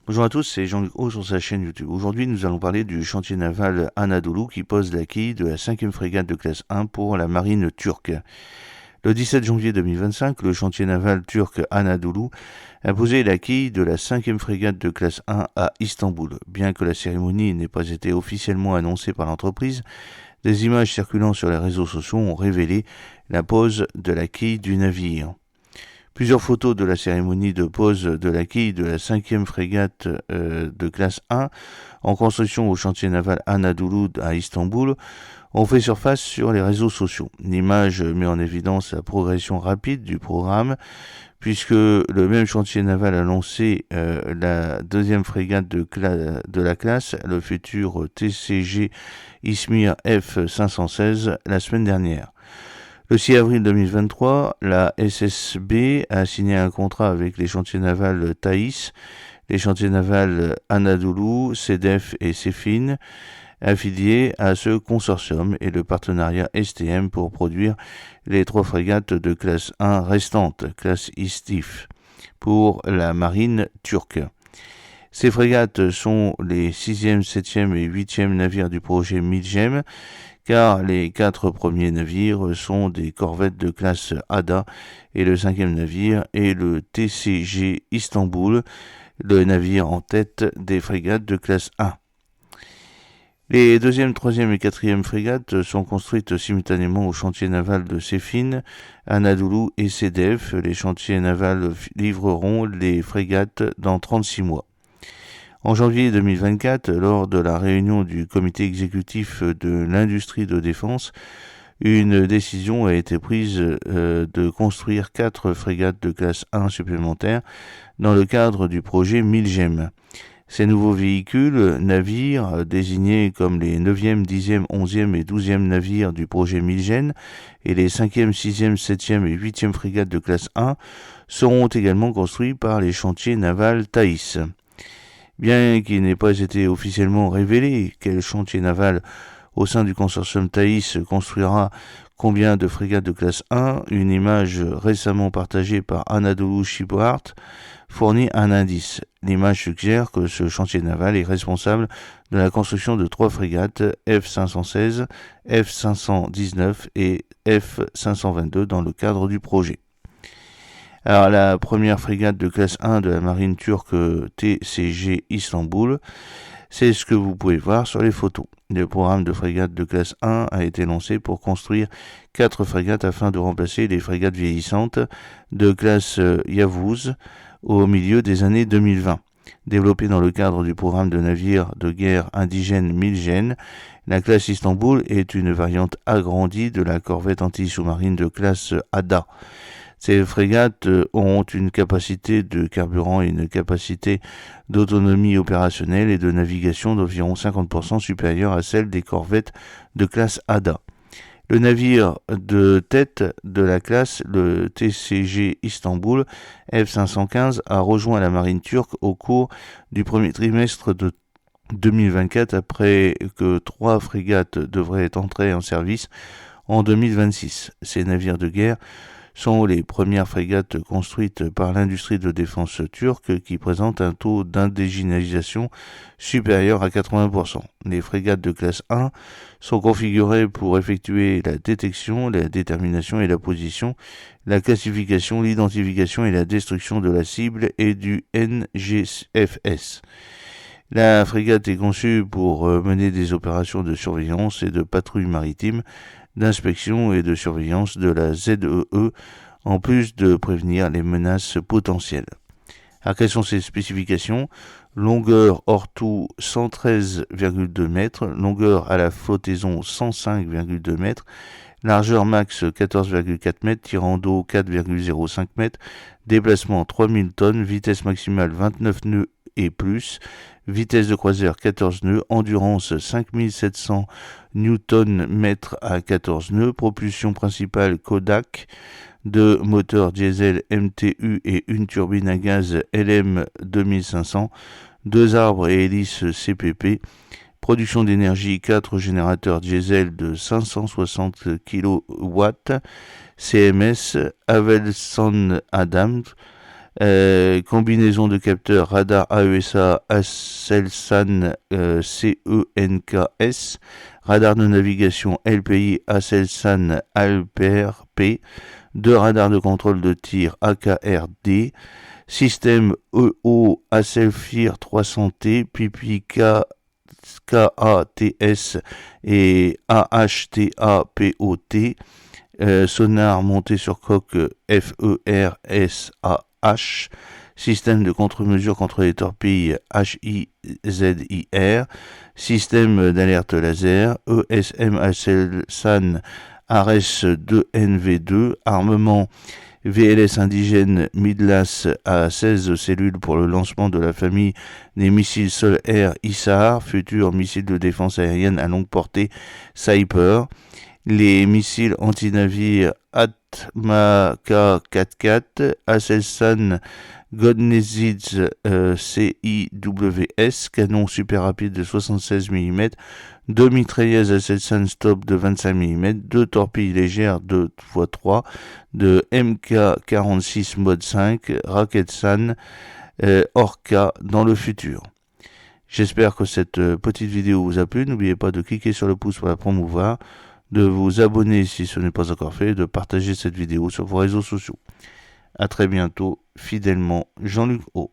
Bonjour à tous, c'est Jean-Luc Haut sur sa chaîne YouTube. Aujourd'hui, nous allons parler du chantier naval Anadolu qui pose la quille de la 5e frégate de classe 1 pour la marine turque. Le 17 janvier 2025, le chantier naval turc Anadolu a posé la quille de la 5e frégate de classe 1 à Istanbul. Bien que la cérémonie n'ait pas été officiellement annoncée par l'entreprise, des images circulant sur les réseaux sociaux ont révélé la pose de la quille du navire. Plusieurs photos de la cérémonie de pose de la quille de la 5e frégate de classe 1 en construction au chantier naval Anadolu à Istanbul ont fait surface sur les réseaux sociaux. L'image met en évidence la progression rapide du programme puisque le même chantier naval a lancé la 2e frégate de la classe, le futur TCG Izmir F516, la semaine dernière. Le 6 avril 2023, la SSB a signé un contrat avec les chantiers navals Thaïs, les chantiers navals Anadolu, CEDEF et Cefin, affiliés à ce consortium, et le partenariat STM pour produire les 3 frégates de classe 1 restantes, classe ISTIF, pour la marine turque. Ces frégates sont les 6e, 7e et 8e navires du projet Milgem, car les 4 premiers navires sont des corvettes de classe Ada et le 5e navire est le TCG Istanbul, le navire en tête des frégates de classe 1. Les 2e, 3e et 4e frégates sont construites simultanément au chantier naval de Cefin, Anadolu et CEDEF. Les chantiers navals livreront les frégates dans 36 mois. En janvier 2024, lors de la réunion du comité exécutif de l'industrie de défense, une décision a été prise de construire 4 frégates de classe 1 supplémentaires dans le cadre du projet Milgem. Ces nouveaux véhicules, navires, désignés comme les 9e, 10e, 11e et 12e navires du projet Milgem et les 5e, 6e, 7e et 8e frégates de classe 1, seront également construits par les chantiers navals Thaïs. Bien qu'il n'ait pas été officiellement révélé quel chantier naval au sein du consortium Thaïs construira combien de frégates de classe 1, une image récemment partagée par Anadolu Shipyard fournit un indice. L'image suggère que ce chantier naval est responsable de la construction de 3 frégates F516, F519 et F522 dans le cadre du projet. Alors, la première frégate de classe 1 de la marine turque TCG Istanbul, c'est ce que vous pouvez voir sur les photos. Le programme de frégate de classe 1 a été lancé pour construire 4 frégates afin de remplacer les frégates vieillissantes de classe Yavuz au milieu des années 2020. Développée dans le cadre du programme de navires de guerre indigène Milgem, la classe Istanbul est une variante agrandie de la corvette anti-sous-marine de classe Ada. Ces frégates ont une capacité de carburant et une capacité d'autonomie opérationnelle et de navigation d'environ 50% supérieure à celle des corvettes de classe Ada. Le navire de tête de la classe, le TCG Istanbul F515, a rejoint la marine turque au cours du premier trimestre de 2024 après que 3 frégates devraient entrer en service en 2026. Ces navires de guerre sont les premières frégates construites par l'industrie de défense turque qui présentent un taux d'indigénisation supérieur à 80%. Les frégates de classe 1 sont configurées pour effectuer la détection, la détermination et la position, la classification, l'identification et la destruction de la cible et du NGFS. La frégate est conçue pour mener des opérations de surveillance et de patrouille maritime, d'inspection et de surveillance de la ZEE, en plus de prévenir les menaces potentielles. Alors, quelles sont ces spécifications ? Longueur hors tout 113,2 mètres, longueur à la flottaison 105,2 mètres, largeur max 14,4 mètres, tirant d'eau 4,05 mètres, déplacement 3000 tonnes, vitesse maximale 29 nœuds et plus, vitesse de croisière 14 nœuds, endurance 5700 Nm à 14 nœuds, propulsion principale Kodak, 2 moteurs diesel MTU et une turbine à gaz LM 2500, 2 arbres et hélices CPP, production d'énergie 4 générateurs diesel de 560 kW, CMS Avelson Adams, Combinaison de capteurs radar AESA Aselsan CENKS, radar de navigation LPI Aselsan Alper-P, 2 radars de contrôle de tir AKR-D, système EO Aselfir 300T, Pipi KATS et AHTAPOT, sonar monté sur coque FERSAH, système de contre-mesure contre les torpilles HIZIR, système d'alerte laser, ESM Aselsan ARES-2NV2, armement VLS indigène Midlas à 16 cellules pour le lancement de la famille des missiles sol-air ISAR, futur missile de défense aérienne à longue portée Sniper. Les missiles anti-navires Atmaka-44, Aselsan Godnezhidze CIWS, canon super rapide de 76 mm, 2 mitrailleuses Aselsan Stop de 25 mm, 2 torpilles légères 2x3 de MK46 mode 5, Raketsan Orca dans le futur. J'espère que cette petite vidéo vous a plu. N'oubliez pas de cliquer sur le pouce pour la promouvoir, de vous abonner si ce n'est pas encore fait, de partager cette vidéo sur vos réseaux sociaux. À très bientôt, fidèlement, Jean-Luc O.